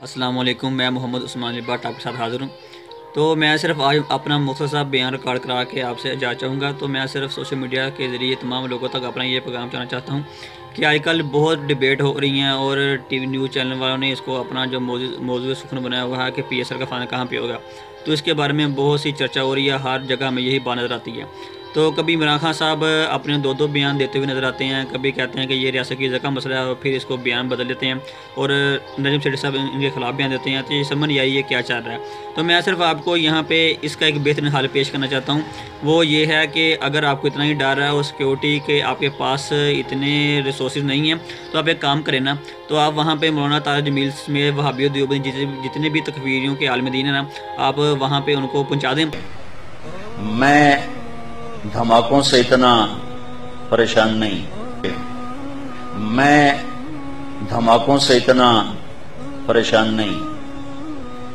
السلام علیکم، میں محمد عثمان بٹ آپ کے ساتھ حاضر ہوں۔ تو میں صرف آج اپنا مختصر بیان ریکارڈ کرا کے آپ سے جا چاہوں گا۔ تو میں صرف سوشل میڈیا کے ذریعے تمام لوگوں تک اپنا یہ پیغام پہنچانا چاہتا ہوں کہ آج کل بہت ڈیبیٹ ہو رہی ہیں اور ٹی وی نیوز چینل والوں نے اس کو اپنا جو موضوع سخن بنایا ہوا ہے کہ پی ایس ایل کا فائنل کہاں پہ ہوگا۔ تو اس کے بارے میں بہت سی چرچا ہو رہی ہے، ہر جگہ میں یہی بات نظر آتی ہے۔ تو کبھی عمران خان صاحب اپنے دو بیان دیتے ہوئے نظر آتے ہیں، کبھی کہتے ہیں کہ یہ ریاست کی کا مسئلہ ہے اور پھر اس کو بیان بدل دیتے ہیں، اور نجم سیٹھی صاحب ان کے خلاف بیان دیتے ہیں۔ تو یہ سمجھ نہیں آئی ہے کیا چل رہا ہے۔ تو میں صرف آپ کو یہاں پہ اس کا ایک بہترین حل پیش کرنا چاہتا ہوں، وہ یہ ہے کہ اگر آپ کو اتنا ہی ڈر ہے اور سیکیورٹی کے آپ کے پاس اتنے ریسورسز نہیں ہیں، تو آپ ایک کام کریں نا، تو آپ وہاں پہ مولانا طارق جمیل میں وہابی دیوبندی جتنے بھی تکفیریوں کے عالم دین ہیں نا، آپ وہاں پہ ان کو پہنچا دیں۔ میں دھماکوں سے اتنا پریشان نہیں، میں دھماکوں سے اتنا پریشان نہیں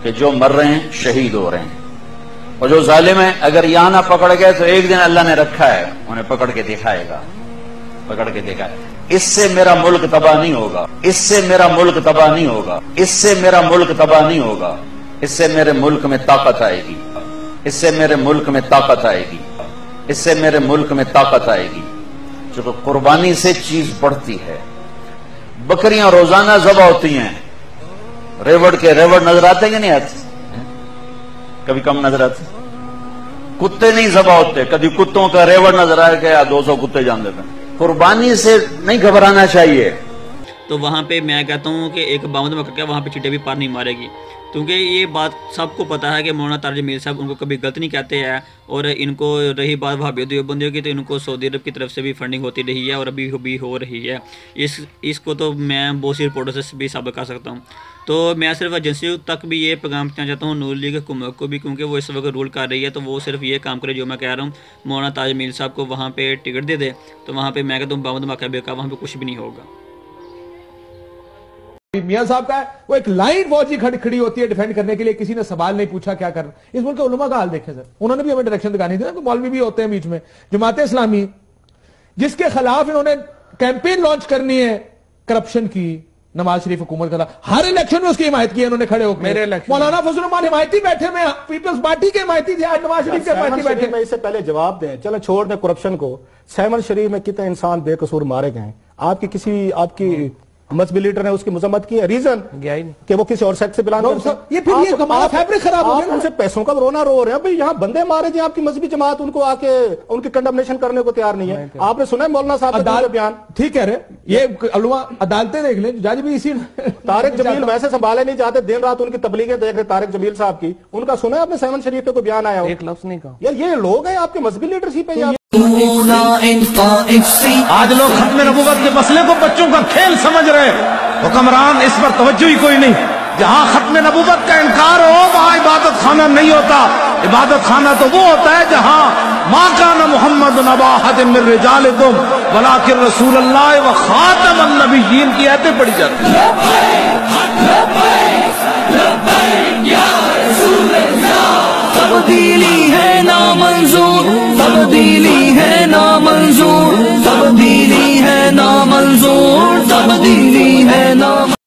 کہ جو مر رہے ہیں شہید ہو رہے ہیں، اور جو ظالم ہیں اگر یہاں نہ پکڑ گئے تو ایک دن اللہ نے رکھا ہے انہیں پکڑ کے دکھائے گا، پکڑ کے دکھائے گا۔ اس سے میرا ملک تباہ نہیں ہوگا، اس سے میرا ملک تباہ نہیں ہوگا، اس سے میرا ملک تباہ نہیں ہوگا، اس سے میرے ملک میں طاقت آئے گی، اس سے میرے ملک میں طاقت آئے گی، اس سے میرے ملک میں طاقت آئے گی۔ چونکہ قربانی سے چیز بڑھتی ہے۔ بکریاں روزانہ ذبح ہوتی ہیں، ریوڑ کے ریوڑ نظر آتے ہیں کہ نہیں آتے؟ کبھی کم نظر آتے۔ کتے نہیں ذبح ہوتے، کبھی کتوں کا ریوڑ نظر آئے گا 200 کتے جان دیتے ہیں۔ قربانی سے نہیں گھبرانا چاہیے۔ تو وہاں پہ میں کہتا ہوں کہ ایک باؤند میں کر کے وہاں پہ چٹے بھی پار نہیں مارے گی، کیونکہ یہ بات سب کو پتہ ہے کہ مولانا طارق جمیل صاحب ان کو کبھی غلط نہیں کہتے ہیں، اور ان کو رہی بات وہابی دیوبندیوں کی، تو ان کو سعودی عرب کی طرف سے بھی فنڈنگ ہوتی رہی ہے اور ابھی بھی ہو رہی ہے۔ اس کو تو میں بہت سی رپورٹوں سے بھی ثابت کر سکتا ہوں۔ تو میں صرف ایجنسیوں تک بھی یہ پیغام پہنچانا چاہتا ہوں، نور لیگ حکومت کو بھی، کیونکہ وہ اس وقت رول کر رہی ہے، تو وہ صرف یہ کام کرے جو میں کہہ رہا ہوں، مولانا طارق جمیل صاحب کو وہاں پہ ٹکٹ دے دے، تو وہاں پہ میں کہتا ہوں باؤند ماکبے کا وہاں پہ کچھ بھی نہیں ہوگا۔ میاں صاحب کا ہے، وہ ایک لائن فوجی کھڑی ہوتی ہے ڈیفینڈ کرنے کے لیے، کسی نے سوال نہیں پوچھا کیا کرنا۔ اس ملک کے علماء کا حال دیکھیں سر، انہوں نے بھی ہمیں ڈائریکشن دکھانی تھی نا، مولوی بھی ہوتے ہیں بیچ میں۔ جماعت اسلامی جس کے خلاف انہوں نے کیمپین لانچ کرنی ہے کرپشن کی، نواز شریف حکومت کا ہر الیکشن میں اس کی حمایت کی ہے انہوں نے کھڑے ہو کے۔ مولانا فضل الرحمان حمایتی بیٹھے میں پیپلز پارٹی کے حمایتی تھے، آج نواز شریف کے حمایتی بیٹھے۔ میں اس سے پہلے جواب دیں، چلیں چھوڑ دیں کرپشن کو۔ سیمن شریف میں کتنے انسان بے قصور مارے گئے ہیں، آپ کی مذہبی لیڈر نے اس کی مذمت کی ہے، ریزن کہ وہ کسی اور سیکٹ سے بلانگ کرتے ہیں۔ یہ پھر یہ ہمارا فیبرک خراب ہو گیا، ان سے پیسوں کا رونا رو رہے ہیں۔ بھئی یہاں بندے مارے جی، آپ کی مذہبی جماعت ان کو آ کے ان کی کنڈمنیشن کرنے کو تیار نہیں ہے۔ آپ نے سنا ہے مولانا صاحب کا بیان؟ ٹھیک کہہ رہے، یہ علماء عدالتیں دیکھ لیں، جج بھی اسی۔ طارق جمیل ویسے سنبھالے نہیں جاتے، دن رات ان کی تبلیغیں دیکھ رہے طارق جمیل صاحب کی، ان کا سنا ہے آپ نے سیمن شریف پہ کوئی بیان آیا ہو؟ ایک لفظ نہیں کہا۔ یار یہ لوگ ہیں آپ کی مذہبی لیڈرشپ پہ۔ آج لوگ ختم نبوت کے مسئلے کو بچوں کا کھیل سمجھ رہے ہیں، حکمران اس پر توجہ ہی کوئی نہیں۔ جہاں ختم نبوت کا انکار ہو وہاں عبادت خانہ نہیں ہوتا۔ عبادت خانہ تو وہ ہوتا ہے جہاں ما کان محمد ابا احد من رجالکم ولکن رسول اللہ و خاتم النبیین کی آیتیں پڑھی جاتی ہیں۔ تبدیلی ہے نامنظور، تبدیلی ہے نامنظور، تبدیلی ہے نامنظور، تبدیلی ہے نامنظور۔